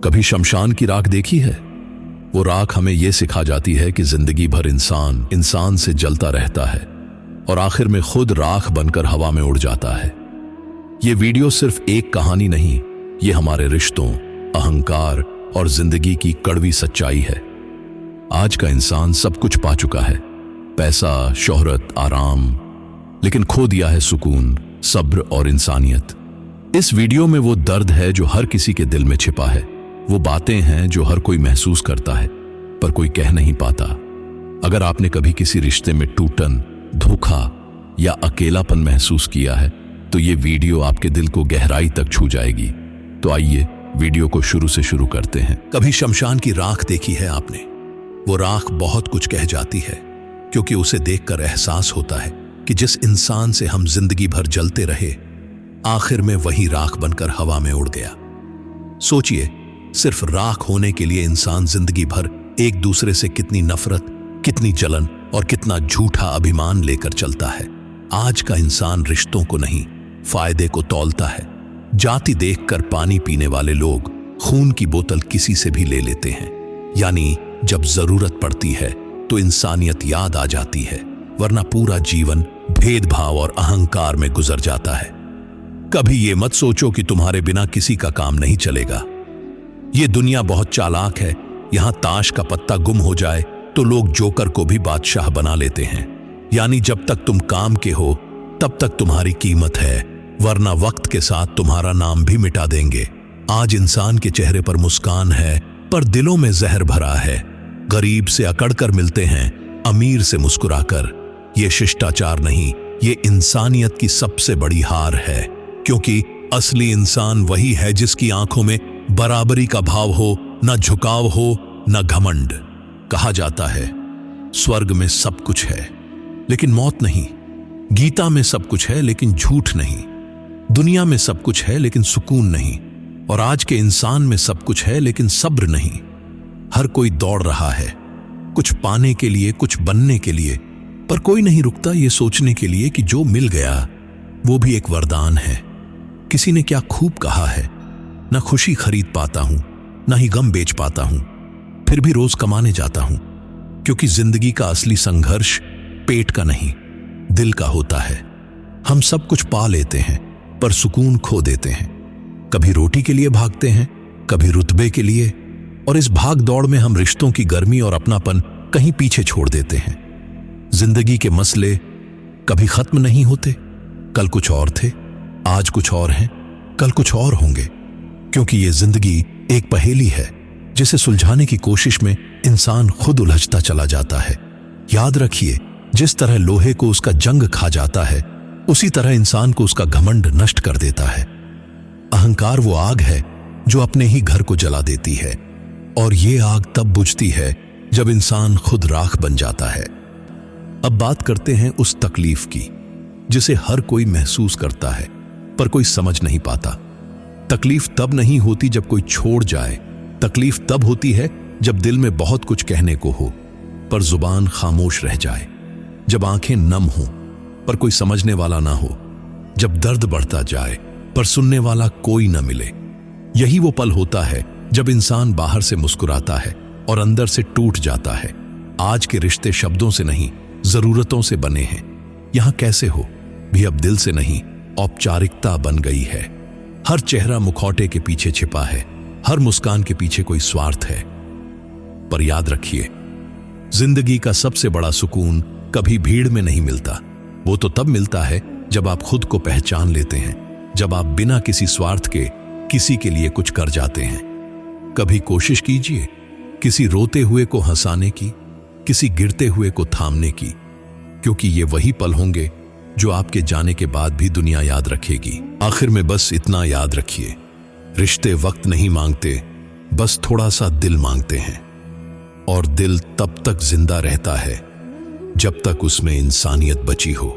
कभी शमशान की राख देखी है? वो राख हमें यह सिखा जाती है कि जिंदगी भर इंसान इंसान से जलता रहता है और आखिर में खुद राख बनकर हवा में उड़ जाता है। ये वीडियो सिर्फ एक कहानी नहीं, ये हमारे रिश्तों, अहंकार और जिंदगी की कड़वी सच्चाई है। आज का इंसान सब कुछ पा चुका है, पैसा, शोहरत, आराम, लेकिन खो दिया है सुकून, सब्र और इंसानियत। इस वीडियो में वो दर्द है जो हर किसी के दिल में छिपा है, वो बातें हैं जो हर कोई महसूस करता है पर कोई कह नहीं पाता। अगर आपने कभी किसी रिश्ते में टूटन, धोखा या अकेलापन महसूस किया है तो ये वीडियो आपके दिल को गहराई तक छू जाएगी। तो आइए वीडियो को शुरू से शुरू करते हैं। कभी शमशान की राख देखी है आपने? वो राख बहुत कुछ कह जाती है, क्योंकि उसे देखकर एहसास होता है कि जिस इंसान से हम जिंदगी भर जलते रहे, आखिर में वही राख बनकर हवा में उड़ गया। सोचिए, सिर्फ राख होने के लिए इंसान जिंदगी भर एक दूसरे से कितनी नफरत, कितनी जलन और कितना झूठा अभिमान लेकर चलता है। आज का इंसान रिश्तों को नहीं, फायदे को तौलता है। जाति देखकर पानी पीने वाले लोग खून की बोतल किसी से भी ले लेते हैं। यानी जब जरूरत पड़ती है तो इंसानियत याद आ जाती है, वरना पूरा जीवन भेदभाव और अहंकार में गुजर जाता है। कभी ये मत सोचो कि तुम्हारे बिना किसी का काम नहीं चलेगा। ये दुनिया बहुत चालाक है। यहां ताश का पत्ता गुम हो जाए तो लोग जोकर को भी बादशाह बना लेते हैं। यानी जब तक तुम काम के हो तब तक तुम्हारी कीमत है, वरना वक्त के साथ तुम्हारा नाम भी मिटा देंगे। आज इंसान के चेहरे पर मुस्कान है पर दिलों में जहर भरा है। गरीब से अकड़कर मिलते हैं, अमीर से मुस्कुराकर। ये शिष्टाचार नहीं, ये इंसानियत की सबसे बड़ी हार है, क्योंकि असली इंसान वही है जिसकी आंखों में बराबरी का भाव हो, न झुकाव हो, न घमंड। कहा जाता है स्वर्ग में सब कुछ है लेकिन मौत नहीं, गीता में सब कुछ है लेकिन झूठ नहीं, दुनिया में सब कुछ है लेकिन सुकून नहीं, और आज के इंसान में सब कुछ है लेकिन सब्र नहीं। हर कोई दौड़ रहा है, कुछ पाने के लिए, कुछ बनने के लिए, पर कोई नहीं रुकता ये सोचने के लिए कि जो मिल गया वो भी एक वरदान है। किसी ने क्या खूब कहा है, ना खुशी खरीद पाता हूं, ना ही गम बेच पाता हूं, फिर भी रोज कमाने जाता हूं, क्योंकि जिंदगी का असली संघर्ष पेट का नहीं, दिल का होता है। हम सब कुछ पा लेते हैं पर सुकून खो देते हैं। कभी रोटी के लिए भागते हैं, कभी रुतबे के लिए, और इस भाग दौड़ में हम रिश्तों की गर्मी और अपनापन कहीं पीछे छोड़ देते हैं। जिंदगी के मसले कभी खत्म नहीं होते। कल कुछ और थे, आज कुछ और हैं, कल कुछ और होंगे, क्योंकि ये जिंदगी एक पहेली है जिसे सुलझाने की कोशिश में इंसान खुद उलझता चला जाता है। याद रखिए, जिस तरह लोहे को उसका जंग खा जाता है, उसी तरह इंसान को उसका घमंड नष्ट कर देता है। अहंकार वो आग है जो अपने ही घर को जला देती है, और ये आग तब बुझती है जब इंसान खुद राख बन जाता है। अब बात करते हैं उस तकलीफ की जिसे हर कोई महसूस करता है पर कोई समझ नहीं पाता। तकलीफ तब नहीं होती जब कोई छोड़ जाए, तकलीफ तब होती है जब दिल में बहुत कुछ कहने को हो पर जुबान खामोश रह जाए, जब आंखें नम हों पर कोई समझने वाला ना हो, जब दर्द बढ़ता जाए पर सुनने वाला कोई न मिले। यही वो पल होता है जब इंसान बाहर से मुस्कुराता है और अंदर से टूट जाता है। आज के रिश्ते शब्दों से नहीं, जरूरतों से बने हैं। यहां कैसे हो भी अब दिल से नहीं, औपचारिकता बन गई है। हर चेहरा मुखौटे के पीछे छिपा है, हर मुस्कान के पीछे कोई स्वार्थ है। पर याद रखिए, जिंदगी का सबसे बड़ा सुकून कभी भीड़ में नहीं मिलता। वो तो तब मिलता है जब आप खुद को पहचान लेते हैं, जब आप बिना किसी स्वार्थ के किसी के लिए कुछ कर जाते हैं। कभी कोशिश कीजिए किसी रोते हुए को हंसाने की, किसी गिरते हुए को थामने की, क्योंकि ये वही पल होंगे जो आपके जाने के बाद भी दुनिया याद रखेगी। आखिर में बस इतना याद रखिए, रिश्ते वक्त नहीं मांगते, बस थोड़ा सा दिल मांगते हैं, और दिल तब तक जिंदा रहता है जब तक उसमें इंसानियत बची हो।